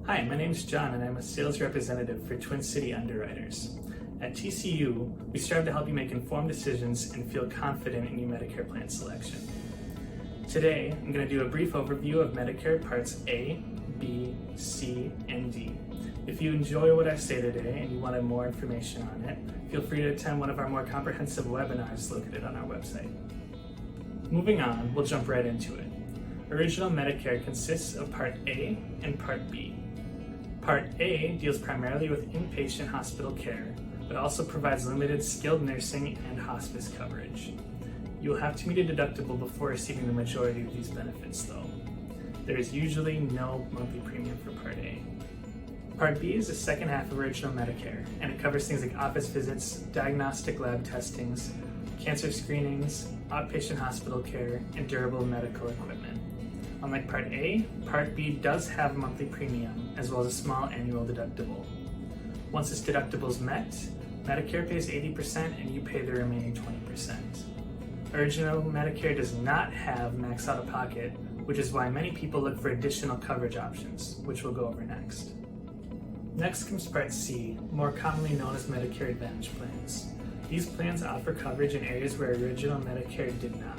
Hi, my name is John and I'm a sales representative for Twin City Underwriters. At TCU, we strive to help you make informed decisions and feel confident in your Medicare plan selection. Today, I'm going to do a brief overview of Medicare Parts A, B, C, and D. If you enjoy what I say today and you wanted more information on it, feel free to attend one of our more comprehensive webinars located on our website. Moving on, we'll jump right into it. Original Medicare consists of Part A and Part B. Part A deals primarily with inpatient hospital care, but also provides limited skilled nursing and hospice coverage. You will have to meet a deductible before receiving the majority of these benefits though. There is usually no monthly premium for Part A. Part B is the second half of Original Medicare, and it covers things like office visits, diagnostic lab testings, cancer screenings, outpatient hospital care, and durable medical equipment. Unlike Part A, Part B does have a monthly premium as well as a small annual deductible. Once this deductible is met, Medicare pays 80% and you pay the remaining 20%. Original Medicare does not have max out-of-pocket, which is why many people look for additional coverage options, which we'll go over next. Next comes Part C, more commonly known as Medicare Advantage plans. These plans offer coverage in areas where Original Medicare did not.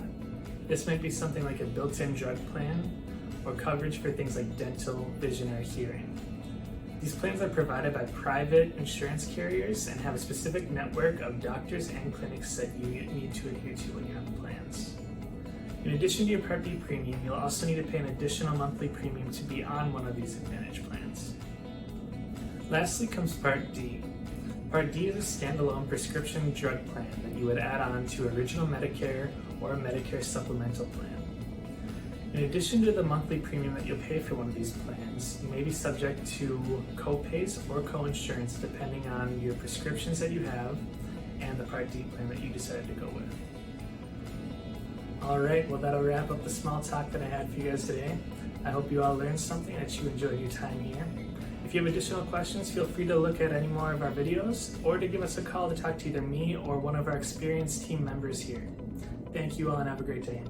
This might be something like a built-in drug plan or coverage for things like dental, vision, or hearing. These plans are provided by private insurance carriers and have a specific network of doctors and clinics that you need to adhere to when you have the plans. In addition to your Part B premium, you'll also need to pay an additional monthly premium to be on one of these Advantage plans. Lastly comes Part D. Part D is a standalone prescription drug plan that you would add on to Original Medicare or a Medicare supplemental plan. In addition to the monthly premium that you'll pay for one of these plans, you may be subject to co-pays or co-insurance depending on your prescriptions that you have and the Part D plan that you decided to go with. Alright, well that'll wrap up the small talk that I had for you guys today. I hope you all learned something, that you enjoyed your time here. If you have additional questions, feel free to look at any more of our videos or to give us a call to talk to either me or one of our experienced team members here. Thank you all and have a great day.